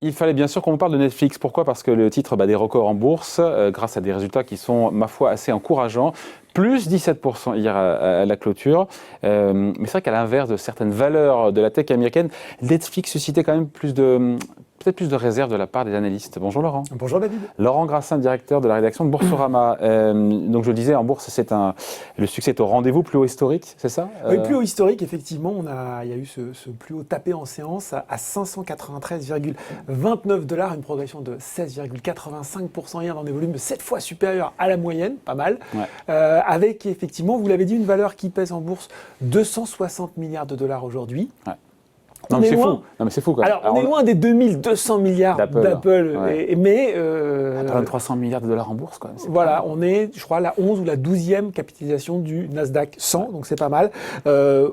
Il fallait bien sûr qu'on parle de Netflix. Pourquoi ? Parce que le titre bat des records en bourse grâce à des résultats qui sont, ma foi, assez encourageants. Plus 17% hier à la clôture. Mais c'est vrai qu'à l'inverse de certaines valeurs de la tech américaine, Netflix suscitait quand même peut-être plus de réserve de la part des analystes. Bonjour Laurent. Bonjour David. Laurent Grassin, directeur de la rédaction de Boursorama. Donc je le disais, en bourse, le succès est au rendez-vous, plus haut historique, c'est ça ? Oui, plus haut historique, effectivement. Il y a eu ce plus haut tapé en séance à 593,29 $, une progression de 16,85% hier dans des volumes 7 fois supérieurs à la moyenne, pas mal. Ouais. Avec effectivement, vous l'avez dit, une valeur qui pèse en bourse 260 milliards de dollars aujourd'hui. Ouais. Non, mais c'est fou. Non, mais c'est fou, quoi. Alors, on est loin des 2200 milliards d'Apple. Ouais. Mais. 300 milliards de dollars en bourse, quand même. Voilà, on est, je crois, la 11 ou la 12e capitalisation du Nasdaq 100, donc c'est pas mal.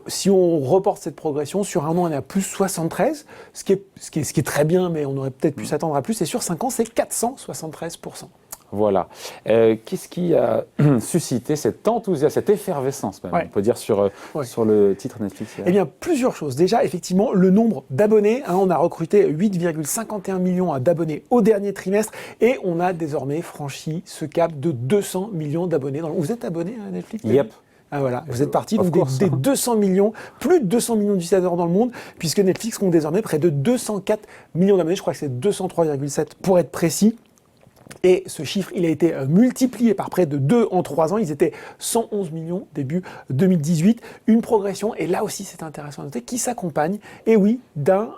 Si on reporte cette progression, sur un an, on est à plus 73, ce qui est très bien, mais on aurait peut-être pu s'attendre à plus. Et sur 5 ans, c'est 473%. Voilà. Qu'est-ce qui a suscité cet enthousiasme, cette effervescence, même, on peut dire, sur le titre Netflix? Eh bien, plusieurs choses. Déjà, effectivement, le nombre d'abonnés. On a recruté 8,51 millions d'abonnés au dernier trimestre et on a désormais franchi ce cap de 200 millions d'abonnés. Vous êtes abonné à Netflix? Yep. Ah voilà, vous êtes parti donc des 200 millions, plus de 200 millions d'utilisateurs dans le monde, puisque Netflix compte désormais près de 204 millions d'abonnés. Je crois que c'est 203,7 pour être précis. Et ce chiffre, il a été multiplié par près de 2 en 3 ans. Ils étaient 111 millions début 2018. Une progression, et là aussi c'est intéressant à noter, qui s'accompagne, et oui, d'un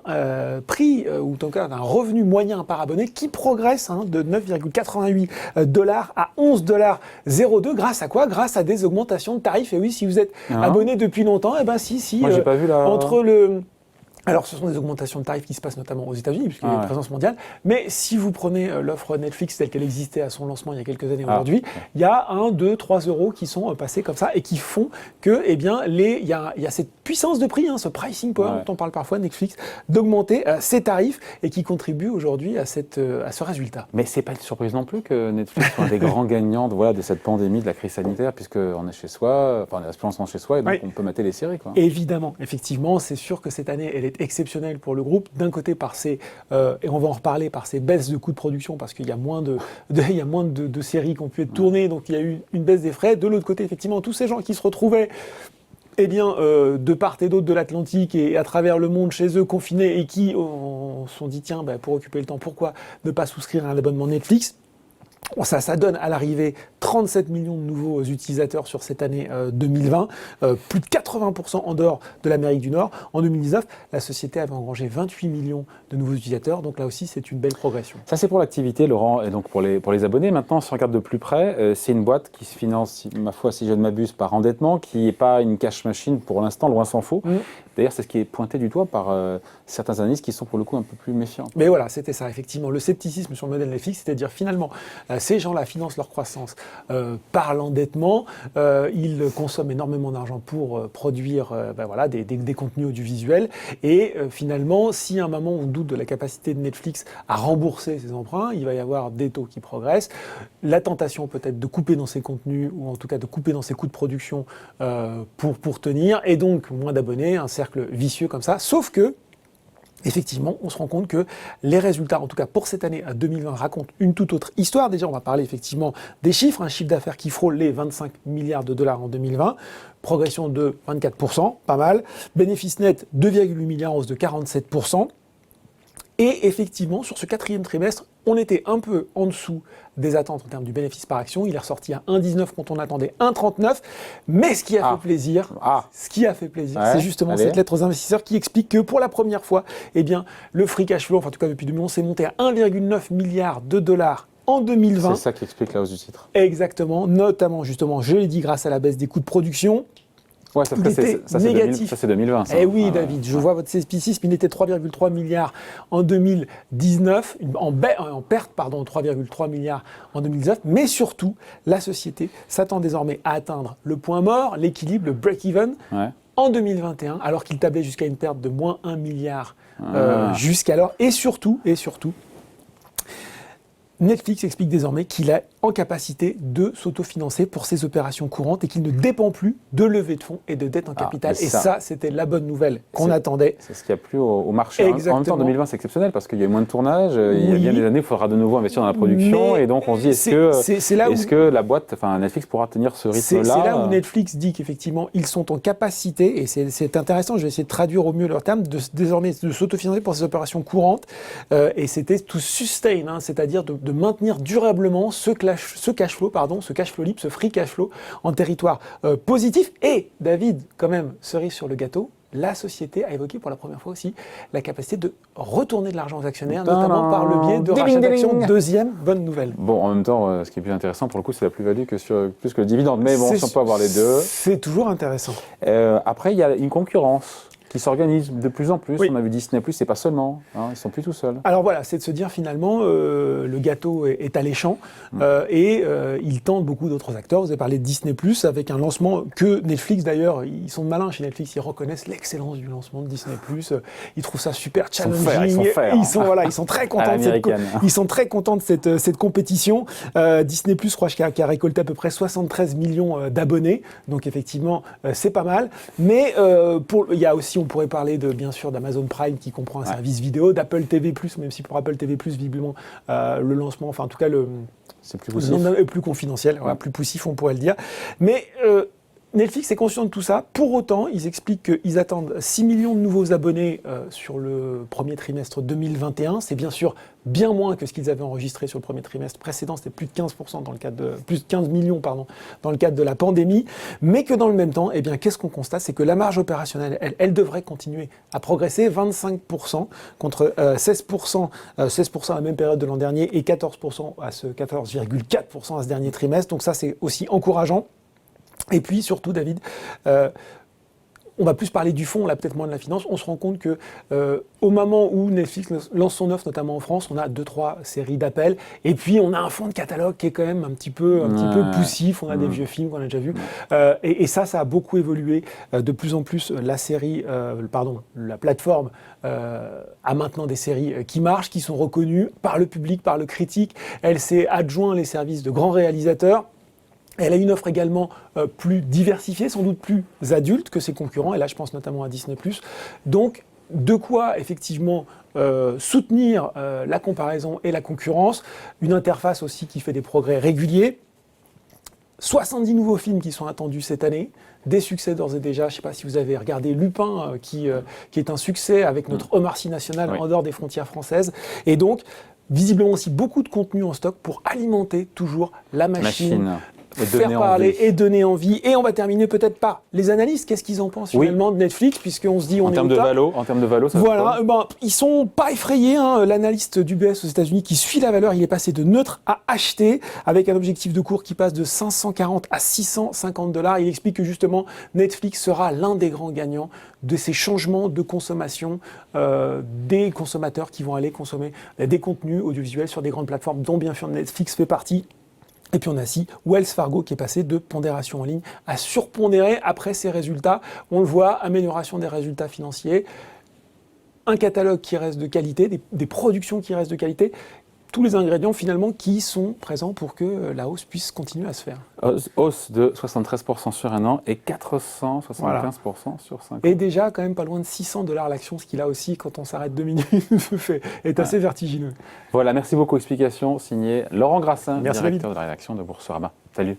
prix, ou en tout cas d'un revenu moyen par abonné qui progresse de 9,88 $ à 11,02 $. Grâce à quoi ? Grâce à des augmentations de tarifs. Et oui, si vous êtes abonné depuis longtemps, eh ben si. Moi, j'ai pas vu la... Alors, ce sont des augmentations de tarifs qui se passent notamment aux États-Unis, puisqu'il y a une présence mondiale. Mais si vous prenez l'offre Netflix telle qu'elle existait à son lancement il y a quelques années aujourd'hui, il y a 1, 2, 3 € qui sont passés comme ça et qui font que, eh bien, il y a cette puissance de prix, ce pricing power dont on parle parfois, Netflix, d'augmenter ses tarifs et qui contribue aujourd'hui à ce résultat. Mais c'est pas une surprise non plus que Netflix soit un des grands gagnants de cette pandémie, de la crise sanitaire, puisqu'on est chez soi, on est pour chez soi et donc on peut mater les séries, quoi. Évidemment, effectivement, c'est sûr que cette année, elle est exceptionnelle pour le groupe. D'un côté, par ses, et on va en reparler, par ses baisses de coûts de production, parce qu'il y a moins de séries qui ont pu être tournées, donc il y a eu une baisse des frais. De l'autre côté, effectivement, tous ces gens qui se retrouvaient de part et d'autre de l'Atlantique et à travers le monde chez eux, confinés, et qui se sont dit, tiens, pour occuper le temps, pourquoi ne pas souscrire à un abonnement Netflix ? Ça donne à l'arrivée 37 millions de nouveaux utilisateurs sur cette année 2020, plus de 80% en dehors de l'Amérique du Nord. En 2019, la société avait engrangé 28 millions de nouveaux utilisateurs, donc là aussi c'est une belle progression. Ça c'est pour l'activité, Laurent, et donc pour les abonnés. Maintenant, si on regarde de plus près, c'est une boîte qui se finance, ma foi, si je ne m'abuse, par endettement, qui n'est pas une cash machine pour l'instant, loin s'en faut. D'ailleurs, c'est ce qui est pointé du doigt par certains analystes qui sont pour le coup un peu plus méfiants. Mais voilà, c'était ça, effectivement. Le scepticisme sur le modèle Netflix, c'est-à-dire finalement, ces gens-là financent leur croissance par l'endettement. Ils consomment énormément d'argent pour produire des contenus audiovisuels. Et finalement, si à un moment on doute de la capacité de Netflix à rembourser ses emprunts, il va y avoir des taux qui progressent. La tentation peut-être de couper dans ses contenus, ou en tout cas de couper dans ses coûts de production pour tenir. Et donc, moins d'abonnés, un cercle vicieux comme ça. Sauf que, effectivement, on se rend compte que les résultats, en tout cas pour cette année 2020, racontent une toute autre histoire. Déjà, on va parler effectivement des chiffres, un chiffre d'affaires qui frôle les 25 milliards de dollars en 2020, progression de 24%, pas mal. Bénéfice net, 2,8 milliards, en hausse de 47%. Et effectivement, sur ce quatrième trimestre, on était un peu en dessous des attentes en termes du bénéfice par action. Il est ressorti à 1,19 quand on attendait 1,39. Mais ce qui a fait plaisir, c'est justement cette lettre aux investisseurs qui explique que pour la première fois, le free cash flow, en tout cas depuis 2011, s'est monté à 1,9 milliard de dollars en 2020. C'est ça qui explique la hausse du titre. Exactement, notamment justement, je l'ai dit, grâce à la baisse des coûts de production. Ouais, ça c'est négatif. Ça c'est 2020. Ça. Eh oui, David, je vois votre scepticisme. Il était 3,3 milliards en 2019, en perte, 3,3 milliards en 2019. Mais surtout, la société s'attend désormais à atteindre le point mort, l'équilibre, le break-even, en 2021, alors qu'il tablait jusqu'à une perte de moins 1 milliard jusqu'alors. Et surtout, Netflix explique désormais qu'il est en capacité de s'autofinancer pour ses opérations courantes et qu'il ne dépend plus de levée de fonds et de dette en capital. Et ça, c'était la bonne nouvelle qu'on attendait. C'est ce qu'il y a plus au marché. Exactement. En même temps, 2020, c'est exceptionnel parce qu'il y a eu moins de tournage. Il y a bien des années où il faudra de nouveau investir dans la production. Et donc, on se dit, est-ce que la boîte, Netflix pourra tenir ce rythme-là? C'est là où Netflix dit qu'effectivement, ils sont en capacité, et c'est intéressant, je vais essayer de traduire au mieux leur terme, désormais de s'autofinancer pour ces opérations courantes. Et c'était to sustain, c'est-à-dire de maintenir durablement ce cash flow libre, ce free cash flow en territoire positif. Et David, quand même, cerise sur le gâteau, la société a évoqué pour la première fois aussi la capacité de retourner de l'argent aux actionnaires, notamment par le biais de rachat d'actions. Deuxième bonne nouvelle. Bon, en même temps, ce qui est plus intéressant pour le coup, c'est la plus-value plus que le dividende. Mais bon, si on peut avoir les deux. C'est toujours intéressant. Après, il y a une concurrence qui s'organise de plus en plus. Oui. On a vu Disney+, c'est pas seulement, ils ne sont plus tout seuls. Alors voilà, c'est de se dire finalement, le gâteau est alléchant et il tente beaucoup d'autres acteurs. Vous avez parlé de Disney+, avec un lancement que Netflix d'ailleurs, ils sont malins chez Netflix, ils reconnaissent l'excellence du lancement de Disney+. Ils trouvent ça super challenging. Ils sont très contents de cette compétition. Disney+, je crois, qui a récolté à peu près 73 millions d'abonnés. Donc effectivement, c'est pas mal. Mais il y a aussi, on pourrait parler bien sûr d'Amazon Prime qui comprend un service vidéo, d'Apple TV+, même si pour Apple TV+, visiblement, le lancement, enfin en tout cas c'est plus poussif. Est plus confidentiel, plus poussif on pourrait le dire. Mais Netflix est conscient de tout ça. Pour autant, ils expliquent qu'ils attendent 6 millions de nouveaux abonnés sur le premier trimestre 2021. C'est bien sûr bien moins que ce qu'ils avaient enregistré sur le premier trimestre précédent. C'était plus de 15% plus de 15 millions dans le cadre de la pandémie. Mais que dans le même temps, qu'est-ce qu'on constate? C'est que la marge opérationnelle, elle devrait continuer à progresser. 25% contre 16% à la même période de l'an dernier et 14% à 14,4% à ce dernier trimestre. Donc ça, c'est aussi encourageant. Et puis surtout, David, on va plus parler du fond, là peut-être moins de la finance. On se rend compte que au moment où Netflix lance son offre, notamment en France, on a 2-3 séries d'appels. Et puis on a un fond de catalogue qui est quand même un petit peu poussif. On a des vieux films qu'on a déjà vus. Et ça a beaucoup évolué. De plus en plus, la plateforme a maintenant des séries qui marchent, qui sont reconnues par le public, par le critique. Elle s'est adjoint les services de grands réalisateurs. Elle a une offre également plus diversifiée, sans doute plus adulte que ses concurrents, et là je pense notamment à Disney+. Donc, de quoi effectivement soutenir la comparaison et la concurrence, une interface aussi qui fait des progrès réguliers, 70 nouveaux films qui sont attendus cette année, des succès d'ores et déjà. Je ne sais pas si vous avez regardé Lupin, qui est un succès avec notre Omar Sy national en dehors des frontières françaises, et donc visiblement aussi beaucoup de contenu en stock pour alimenter toujours la machine. Faire parler et donner envie. Et on va terminer peut-être par les analystes. Qu'est-ce qu'ils en pensent finalement de Netflix, puisqu'on se dit on est en termes de valo, ça voilà, ils sont pas effrayés. L'analyste d'UBS aux États-Unis qui suit la valeur, il est passé de neutre à acheter avec un objectif de cours qui passe de 540 à 650 $. Il explique que justement Netflix sera l'un des grands gagnants de ces changements de consommation des consommateurs qui vont aller consommer des contenus audiovisuels sur des grandes plateformes dont bien sûr Netflix fait partie. Et puis on a aussi Wells Fargo qui est passé de pondération en ligne à surpondérer après ses résultats. On le voit, amélioration des résultats financiers, un catalogue qui reste de qualité, des productions qui restent de qualité, tous les ingrédients finalement qui sont présents pour que la hausse puisse continuer à se faire. Hausse de 73% sur un an et 475% sur 5 ans. Et déjà quand même pas loin de 600 $ l'action, ce qui là aussi, quand on s'arrête 2 minutes, est assez vertigineux. Voilà, merci beaucoup. Explication signée Laurent Grassin, merci directeur de la rédaction de Boursorama. Salut.